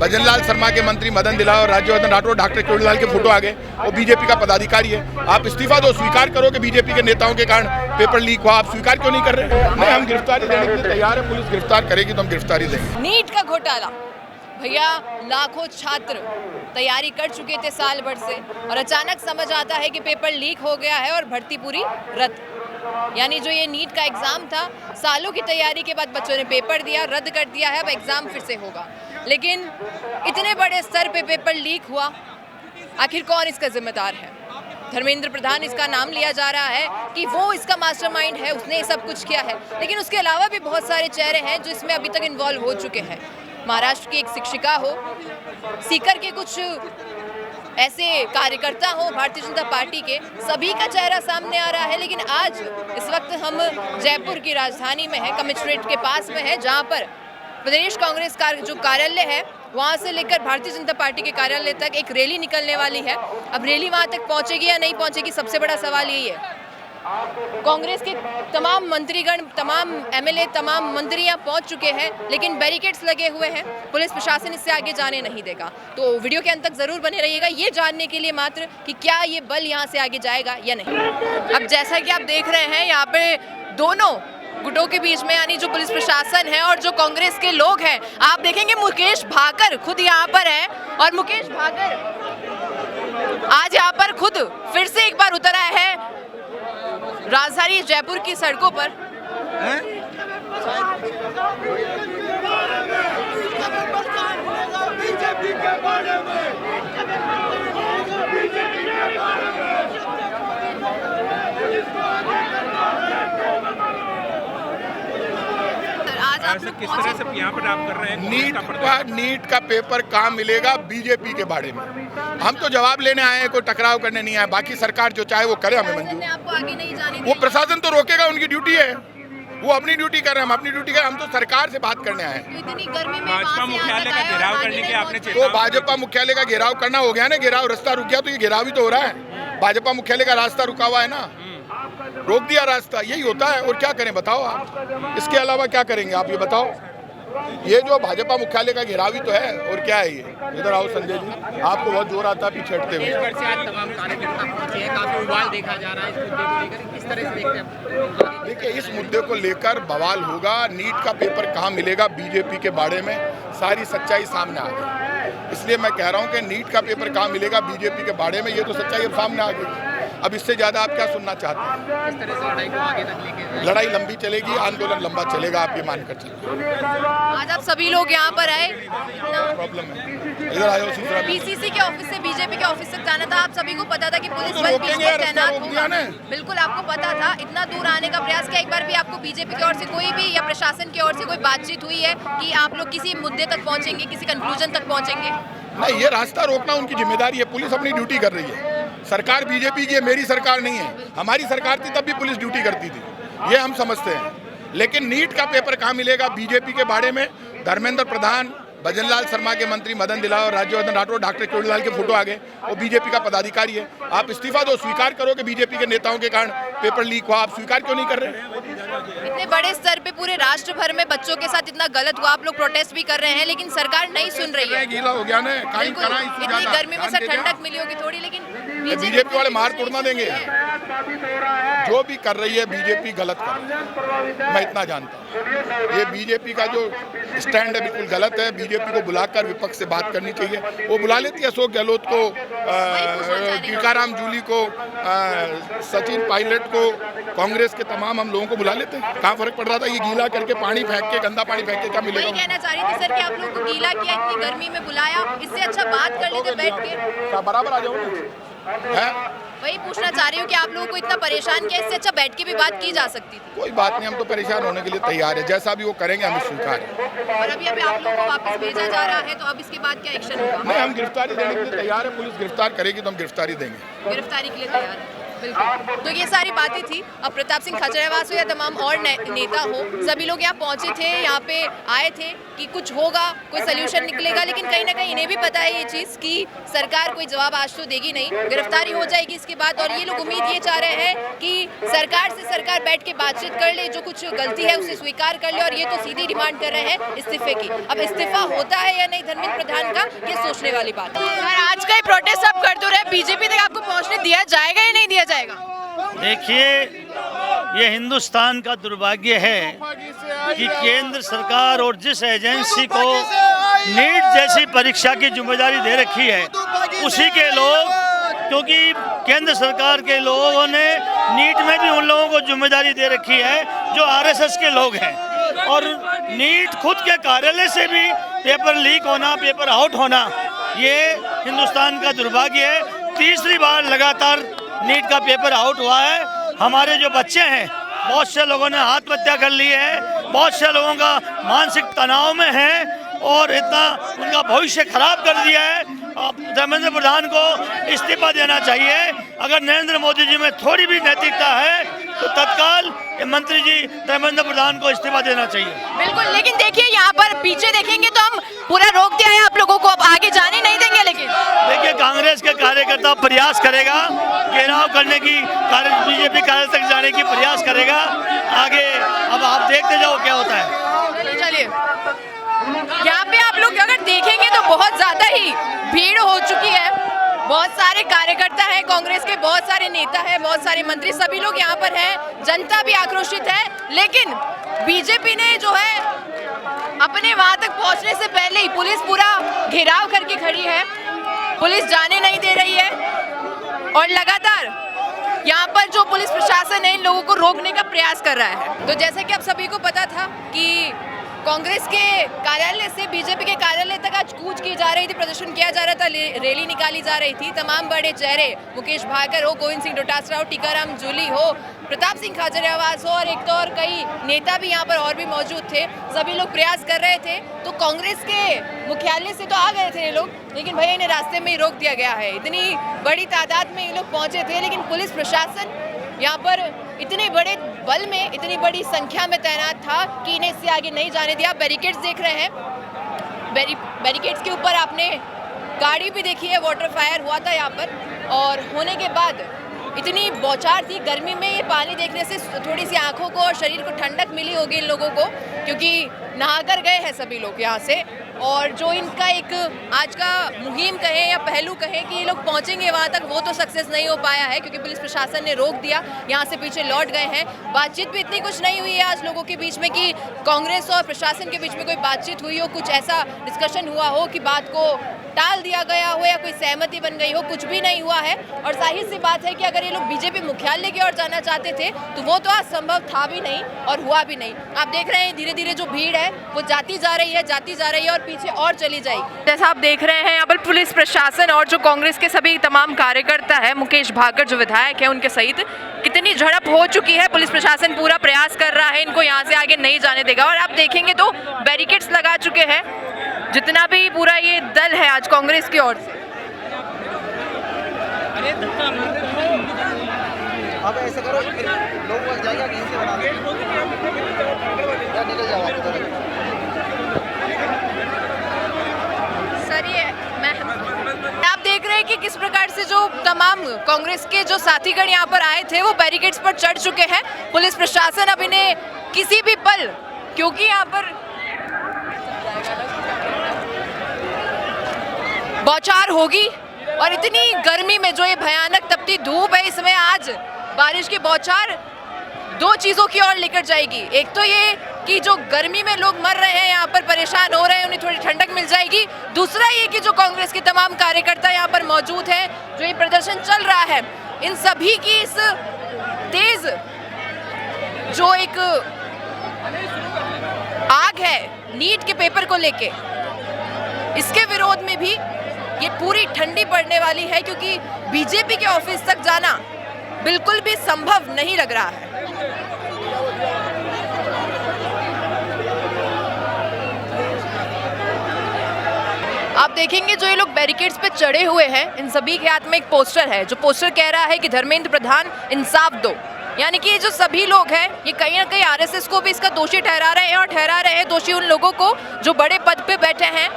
भजनलाल शर्मा के मंत्री मदन दिलावर और राज्यवर्धन राठौड़ डॉक्टर किरोड़ीलाल के फोटो आ गए। वो बीजेपी का पदाधिकारी है। आप इस्तीफा दो, स्वीकार करो कि बीजेपी के नेताओं के कारण पेपर लीक हुआ। आप स्वीकार क्यों नहीं कर रहे? नहीं, हम गिरफ्तारी देने के लिए तैयार है। पुलिस गिरफ्तार करेगी तो हम गिरफ्तारी देंगे। नीट का घोटाला, भैया लाखों छात्र तैयारी कर चुके थे साल भर से और अचानक समझ आता है कि पेपर लीक हो गया है और भर्ती पूरी रद्द। यानी जो ये नीट का एग्ज़ाम था, सालों की तैयारी के बाद बच्चों ने पेपर दिया, रद्द कर दिया है, अब एग्ज़ाम फिर से होगा। लेकिन इतने बड़े स्तर पे पेपर लीक हुआ, आखिर कौन इसका जिम्मेदार है? धर्मेंद्र प्रधान इसका नाम लिया जा रहा है कि वो इसका मास्टरमाइंड है, उसने सब कुछ किया है। लेकिन उसके अलावा भी बहुत सारे चेहरे हैं जो इसमें अभी तक इन्वॉल्व हो चुके हैं। महाराष्ट्र की एक शिक्षिका हो, सीकर के कुछ ऐसे कार्यकर्ता हो भारतीय जनता पार्टी के, सभी का चेहरा सामने आ रहा है। लेकिन आज इस वक्त हम जयपुर की राजधानी में है, कमिश्नरेट के पास में है, जहां पर प्रदेश कांग्रेस का जो कार्यालय है वहां से लेकर भारतीय जनता पार्टी के कार्यालय तक एक रैली निकलने वाली है। अब रैली वहां तक पहुंचेगी या नहीं पहुंचेगी, सबसे बड़ा सवाल यही है। कांग्रेस के तमाम मंत्रीगण, तमाम एमएलए, तमाम मंत्रियां पहुंच चुके हैं, लेकिन बैरिकेड्स लगे हुए हैं। पुलिस प्रशासन इससे आगे जाने नहीं देगा। तो वीडियो के अंत तक जरूर बने रहिएगा, ये जानने के लिए मात्र कि क्या ये बल यहां से आगे जाएगा या नहीं। अब जैसा कि आप देख रहे हैं, यहाँ पे दोनों गुटों के बीच में, यानी जो पुलिस प्रशासन है और जो कांग्रेस के लोग हैं, आप देखेंगे मुकेश भाकर खुद यहाँ पर है। और मुकेश भाकर आज यहाँ पर खुद फिर से एक बार उतर आया है राजधानी जयपुर की सड़कों पर। आज आप किस तरह से यहाँ पर आप कर रहे हैं? नीट का पेपर कहाँ मिलेगा बीजेपी के बारे में? हम तो जवाब लेने आए हैं, कोई टकराव करने नहीं आए। बाकी सरकार जो चाहे वो करे, हमें मंजूर। आपको आगे नहीं जाने वो प्रशासन तो रोकेगा, उनकी ड्यूटी है, वो अपनी ड्यूटी कर रहे हैं, हम अपनी ड्यूटी कर रहे हैं। हम तो सरकार से बात करने आए हैं। इतनी गर्मी में भाजपा मुख्यालय का घेराव करने के आपने तो भाजपा मुख्यालय का घेराव करना हो गया ना, घेराव रास्ता रुक गया तो ये घेराव ही तो हो रहा है। भाजपा मुख्यालय का रास्ता रुका हुआ है ना, रोक दिया रास्ता, यही होता है। और क्या करें बताओ आप, इसके अलावा क्या करेंगे आप ये बताओ? ये जो भाजपा मुख्यालय का घेराव ही तो है, और क्या है ये? इधर आओ संजय जी, आपको बहुत जोर आता है पीछे हटते हुए। तमाम कार्यकर्ता पहुंचे हैं, काफी उबाल देखा जा रहा है इस मुद्दे को लेकर, किस तरह से देखते हैं? देखिए, इस मुद्दे को लेकर बवाल होगा। नीट का पेपर कहाँ मिलेगा बीजेपी के बारे में सारी सच्चाई सामने आ गई। इसलिए मैं कह रहा हूँ कि नीट का पेपर कहाँ मिलेगा बीजेपी के बारे में, ये तो सच्चाई अब सामने आ गई। अब इससे ज्यादा आप क्या सुनना चाहते हैं? किस तरह से लड़ाई को आगे तक लेके? लड़ाई लंबी चलेगी, आंदोलन लंबा चलेगा, आप ये मानकर चलिए। आज आप सभी लोग यहाँ पर आए, प्रॉब्लम है, इधर आयो। पीसीसी के ऑफिस से बीजेपी के ऑफिस तक जाना था। आप सभी को पता था कि पुलिस बल बीच में तैनात होगा, बिल्कुल आपको पता था। इतना दूर आने का प्रयास किया, एक बार भी आपको बीजेपी की ओर से कोई भी या प्रशासन की ओर से कोई बातचीत हुई है कि आप लोग किसी मुद्दे तक पहुंचेंगे, किसी कंक्लूजन तक पहुंचेंगे? नहीं, ये रास्ता रोकना उनकी जिम्मेदारी है। पुलिस अपनी ड्यूटी कर रही है। सरकार बीजेपी की है, मेरी सरकार नहीं है। हमारी सरकार थी तब भी पुलिस ड्यूटी करती थी, ये हम समझते हैं। लेकिन नीट का पेपर कहाँ मिलेगा बीजेपी के बारे में धर्मेंद्र प्रधान, भजनलाल शर्मा के मंत्री मदन दिलावर और राज्यवर्धन राठौड़ डॉक्टर किरोड़ीलाल के फोटो आ गए। वो बीजेपी का पदाधिकारी है। आप इस्तीफा दो, स्वीकार करो कि बीजेपी के नेताओं के कारण पेपर लीक हुआ। आप स्वीकार क्यों नहीं कर रहे? इतने बड़े स्तर पे पूरे राष्ट्र भर में बच्चों के साथ इतना गलत हुआ, आप लोग प्रोटेस्ट भी कर रहे हैं, लेकिन सरकार नहीं सुन रही है। गीला हो गया ना, इतनी गर्मी में सर ठंडक मिली होगी थोड़ी, लेकिन बीजेपी वाले मार तोड़ना देंगे। जो भी कर रही है बीजेपी गलत कर रही है, मैं इतना जानता हूँ। ये बीजेपी का जो स्टैंड है बिल्कुल गलत है। बीजेपी को बुलाकर विपक्ष से बात करनी चाहिए। वो बुला लेती है अशोक गहलोत को, टीकाराम जूली को, सचिन पायलट को, कांग्रेस के तमाम हम लोगों को बुला लेते हैं। कहाँ फर्क पड़ रहा था? ये गीला करके पानी फेंक के, गंदा पानी फेंक के क्या मिलेगा? कहना चाह रही थी सर कि आप लोगों को गीला किया, इतनी गर्मी में बुलाया, इससे अच्छा बात कर लेते बैठ के। बराबर आ जाओ ना। वही पूछना चाह रही हूँ कि आप लोगों को इतना परेशान किया, इससे अच्छा बैठ के भी बात की जा सकती थी। कोई बात नहीं, हम तो परेशान होने के लिए तैयार है। जैसा भी वो करेंगे हमें स्वीकार है। और अभी आप लोगों को वापस भेजा जा रहा है, तो अब इसके बाद क्या एक्शन होगा? नहीं, हम गिरफ्तारी देने के लिए तैयार है। पुलिस गिरफ्तार करेगी तो हम गिरफ्तारी देंगे। गिरफ्तारी के लिए तैयार है। बिल्कुल। तो ये सारी बातें थी। अब प्रताप सिंह खाचरियावास हो या तमाम और नेता हो, सभी लोग यहाँ पहुंचे थे, यहाँ पे आए थे कि कुछ होगा, कोई सल्यूशन निकलेगा, लेकिन कहीं ना कहीं इन्हें भी पता है ये चीज़ कि सरकार कोई जवाब आज तो देगी नहीं, गिरफ्तारी हो जाएगी इसके बाद। और ये लोग उम्मीद ये चाह रहे हैं कि सरकार से सरकार बैठ के बातचीत कर ले, जो कुछ गलती है उसे स्वीकार कर ले, और ये तो सीधी डिमांड कर रहे हैं इस्तीफे की। अब इस्तीफा होता है या नहीं धर्मेंद्र प्रधान का, ये सोचने वाली बात है। और आज का प्रोटेस्ट आप कर दो रहे, बीजेपी तक आपको पहुंचने दिया जाएगा या नहीं दिया जाएगा? देखिए, ये हिंदुस्तान का दुर्भाग्य है कि केंद्र सरकार और जिस एजेंसी को नीट जैसी परीक्षा की जिम्मेदारी दे रखी है, उसी के लोग, क्योंकि केंद्र सरकार के लोगों ने नीट में भी उन लोगों को जिम्मेदारी दे रखी है जो आरएसएस के लोग हैं, और नीट खुद के कार्यालय से भी पेपर लीक होना, पेपर आउट होना, ये हिंदुस्तान का दुर्भाग्य है। तीसरी बार लगातार नीट का पेपर आउट हुआ है। हमारे जो बच्चे हैं, बहुत से लोगों ने आत्महत्या कर ली है, बहुत से लोगों का मानसिक तनाव में है, और इतना उनका भविष्य खराब कर दिया है। धर्मेंद्र प्रधान को इस्तीफा देना चाहिए। अगर नरेंद्र मोदी जी में थोड़ी भी नैतिकता है तो तत्काल मंत्री जी धर्मेंद्र प्रधान को इस्तीफा देना चाहिए। बिल्कुल, लेकिन देखिए यहाँ पर पीछे देखेंगे तो हम पूरा रोक दिया है आप लोगों को, अब आगे जाने नहीं देंगे। लेकिन देखिए, कांग्रेस के कार्यकर्ता प्रयास करेगा, घेराव करने की, बीजेपी कार्यालय तक जाने की प्रयास करेगा आगे। अब आप देखते जाओ क्या होता है। चलिए, यहाँ पे आप लोग अगर देखेंगे तो बहुत ज्यादा ही भीड़ हो चुकी है। बहुत सारे कार्यकर्ता हैं कांग्रेस के, बहुत सारे नेता हैं, बहुत सारे मंत्री, सभी लोग यहाँ पर हैं। जनता भी आक्रोशित है, लेकिन बीजेपी ने जो है अपने वहां तक पहुंचने से पहले ही पुलिस पूरा घेराव करके खड़ी है। पुलिस जाने नहीं दे रही है, और लगातार यहाँ पर जो पुलिस प्रशासन है इन लोगों को रोकने का प्रयास कर रहा है। तो जैसे कि आप सभी को पता था कि कांग्रेस के कार्यालय से बीजेपी के कार्यालय तक आज कूच की जा रही थी, प्रदर्शन किया जा रहा था, रैली निकाली जा रही थी। तमाम बड़े चेहरे, मुकेश भाकर हो, गोविंद सिंह डोटासरा हो, टीकाराम जूली हो, प्रताप सिंह खाचरियावास हो, और एक तो और कई नेता भी यहाँ पर और भी मौजूद थे। सभी लोग प्रयास कर रहे थे। तो कांग्रेस के मुख्यालय से तो आ गए थे ये लोग, लेकिन भैया इन्हें रास्ते में ही रोक दिया गया है। इतनी बड़ी तादाद में ये लोग पहुंचे थे, लेकिन पुलिस प्रशासन यहाँ पर इतने बड़े बल में, इतनी बड़ी संख्या में तैनात था कि इन्हें इससे आगे नहीं जाने दिया। बैरिकेड्स देख रहे हैं, बैरिकेड्स के ऊपर आपने गाड़ी भी देखी है, वाटर फायर हुआ था यहाँ पर, और होने के बाद इतनी बौछार थी। गर्मी में ये पानी देखने से थोड़ी सी आंखों को और शरीर को ठंडक मिली होगी इन लोगों को, क्योंकि नहाकर गए हैं सभी लोग यहाँ से। और जो इनका एक आज का मुहिम कहें या पहलू कहें कि ये लोग पहुँचेंगे वहाँ तक, वो तो सक्सेस नहीं हो पाया है, क्योंकि पुलिस प्रशासन ने रोक दिया, यहाँ से पीछे लौट गए हैं। बातचीत भी इतनी कुछ नहीं हुई है आज लोगों के बीच में कि कांग्रेस और प्रशासन के बीच में कोई बातचीत हुई हो, कुछ ऐसा डिस्कशन हुआ हो कि बात को टाल दिया गया हो या कोई सहमति बन गई हो, कुछ भी नहीं हुआ है। और जाहिर सी बात है कि अगर ये लोग बीजेपी मुख्यालय की ओर जाना चाहते थे तो वो तो आज संभव था भी नहीं और हुआ भी नहीं। आप देख रहे हैं धीरे धीरे जो भीड़ है वो जाती जा रही है और पीछे और चली जाएगी। जैसा आप देख रहे हैं यहाँ पर पुलिस प्रशासन और जो कांग्रेस के सभी तमाम कार्यकर्ता है, मुकेश भाकर जो विधायक है उनके सहित, कितनी झड़प हो चुकी है। पुलिस प्रशासन पूरा प्रयास कर रहा है इनको यहाँ से आगे नहीं जाने देगा। और आप देखेंगे तो बैरिकेड्स लगा चुके हैं जितना भी पूरा ये दल है आज कांग्रेस की ओर से। अब ऐसे करो, लोग जाएगा कहीं से बना निकल जाओ। सर ये आप देख रहे हैं कि किस प्रकार से जो तमाम कांग्रेस के जो साथीगण यहाँ पर आए थे वो बैरिकेड्स पर चढ़ चुके हैं। पुलिस प्रशासन अब इन्हें किसी भी पल, क्योंकि यहाँ पर बौछार होगी और इतनी गर्मी में जो ये भयानक तपती धूप है, इसमें आज बारिश की बौछार दो चीज़ों की ओर लेकर जाएगी। एक तो ये कि जो गर्मी में लोग मर रहे हैं, यहाँ पर परेशान हो रहे हैं, उन्हें थोड़ी ठंडक मिल जाएगी। दूसरा ये कि जो कांग्रेस के तमाम कार्यकर्ता यहाँ पर मौजूद हैं, जो ये प्रदर्शन चल रहा है, इन सभी की इस तेज जो एक आग है नीट के पेपर को लेके, इसके विरोध में भी ये पूरी ठंडी पड़ने वाली है, क्योंकि बीजेपी के ऑफिस तक जाना बिल्कुल भी संभव नहीं लग रहा है। आप देखेंगे जो ये लोग बैरिकेड्स पे चढ़े हुए हैं, इन सभी के हाथ में एक पोस्टर है, जो पोस्टर कह रहा है कि धर्मेंद्र प्रधान इंसाफ दो। यानी कि ये जो सभी लोग हैं, ये कहीं ना कहीं आरएसएस को भी इसका दोषी ठहरा रहे हैं, और ठहरा रहे हैं दोषी उन लोगों को जो बड़े पद पे बैठे हैं।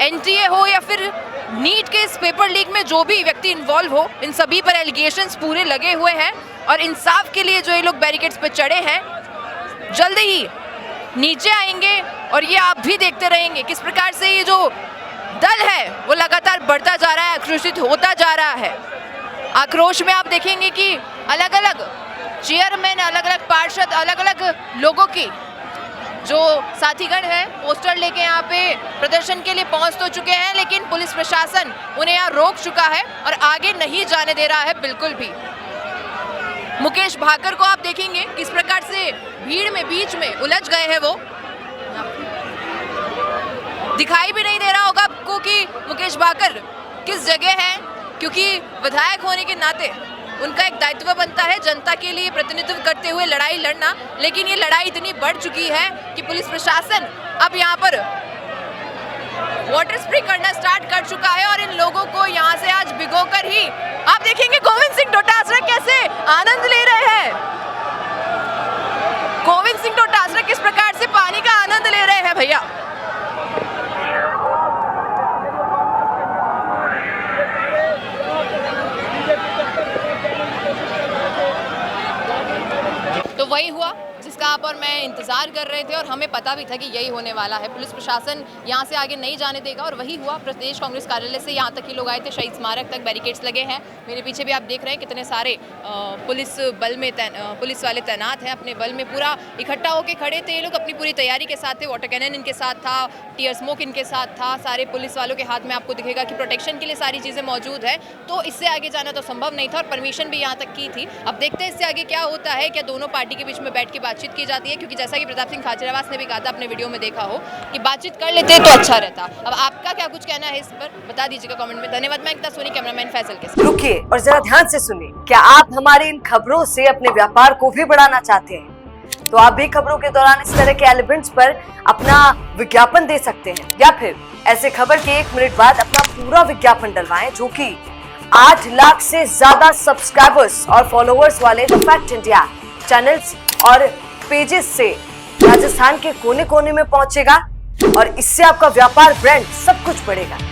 एनटीए हो या फिर नीट के इस पेपर लीक में जो भी व्यक्ति इन्वॉल्व हो, इन सभी पर एलिगेशंस पूरे लगे हुए हैं, और इंसाफ के लिए जो ये लोग बैरिकेड्स पे चढ़े हैं, जल्दी ही नीचे आएंगे। और ये आप भी देखते रहेंगे किस प्रकार से ये जो दल है वो लगातार बढ़ता जा रहा है, आक्रोशित होता जा रहा है। आक्रोश में आप देखेंगे कि अलग अलग चेयरमैन, अलग अलग पार्षद, अलग अलग लोगों की जो साथीगण हैं पोस्टर लेके यहाँ पे प्रदर्शन के लिए पहुँच तो चुके हैं, लेकिन पुलिस प्रशासन उन्हें यहाँ रोक चुका है और आगे नहीं जाने दे रहा है बिल्कुल भी। मुकेश भाकर को आप देखेंगे किस प्रकार से भीड़ में बीच में उलझ गए हैं, वो दिखाई भी नहीं दे रहा होगा आपको कि मुकेश भाकर किस जगह है, क्योंकि विधायक होने के नाते उनका एक दायित्व बनता है जनता के लिए प्रतिनिधित्व करते हुए लड़ाई लड़ना। लेकिन ये लड़ाई इतनी बढ़ चुकी है कि पुलिस प्रशासन अब यहाँ पर वाटर स्प्रे करना स्टार्ट कर चुका है, और इन लोगों को यहाँ से आज भिगोकर ही आप देखेंगे गोविंद सिंह डोटासरा कैसे आनंद ले रहे हैं। गोविंद सिंह डोटासरा किस प्रकार से पानी का आनंद ले रहे हैं भैया। तो वही हुआ जिसका आप और मैं इंतजार कर रहे थे, और हमें पता भी था कि यही होने वाला है। पुलिस प्रशासन यहाँ से आगे नहीं जाने देगा, और वही हुआ। प्रदेश कांग्रेस कार्यालय से यहाँ तक ही लोग आए थे, शहीद स्मारक तक बैरिकेड्स लगे हैं। मेरे पीछे भी आप देख रहे हैं कितने सारे पुलिस बल में पुलिस वाले तैनात हैं, अपने बल में पूरा इकट्ठा होकर खड़े थे। ये लोग अपनी पूरी तैयारी के साथ थे, वाटर कैनन इनके साथ था, टीयर स्मोक इनके साथ था, सारे पुलिस वालों के हाथ में आपको दिखेगा कि प्रोटेक्शन के लिए सारी चीज़ें मौजूद है। तो इससे आगे जाना तो संभव नहीं था, और परमिशन भी यहाँ तक की थी। अब देखते हैं इससे आगे क्या होता है, क्या दोनों पार्टी के बीच में बैठ के बातचीत की जाती है, क्योंकि जैसा कि प्रताप सिंह खाचरियावास ने भी कहा था, अपने वीडियो में देखा हो कि बातचीत कर लेते तो अच्छा रहता। अब आपका क्या कुछ कहना है इस पर, बता दीजिएगा कमेंट में। धन्यवाद। मैं एकता सोनी, कैमरामैन फैसल के साथ। रुकिए और जरा ध्यान से सुनिए। क्या आप हमारी इन खबरों से अपने व्यापार को भी बढ़ाना चाहते हैं? तो आप भी खबरों के दौरान इस तरह के एलिमेंट्स पर अपना विज्ञापन दे सकते हैं, या फिर ऐसे खबर के 1 मिनट बाद अपना पूरा विज्ञापन डलवाएं, जो कि 8 लाख से ज्यादा सब्सक्राइबर्स और फॉलोअर्स वाले द फैक्ट इंडिया चैनल्स और पेजेस से राजस्थान के कोने कोने में पहुंचेगा, और इससे आपका व्यापार, ब्रांड सब कुछ बढ़ेगा।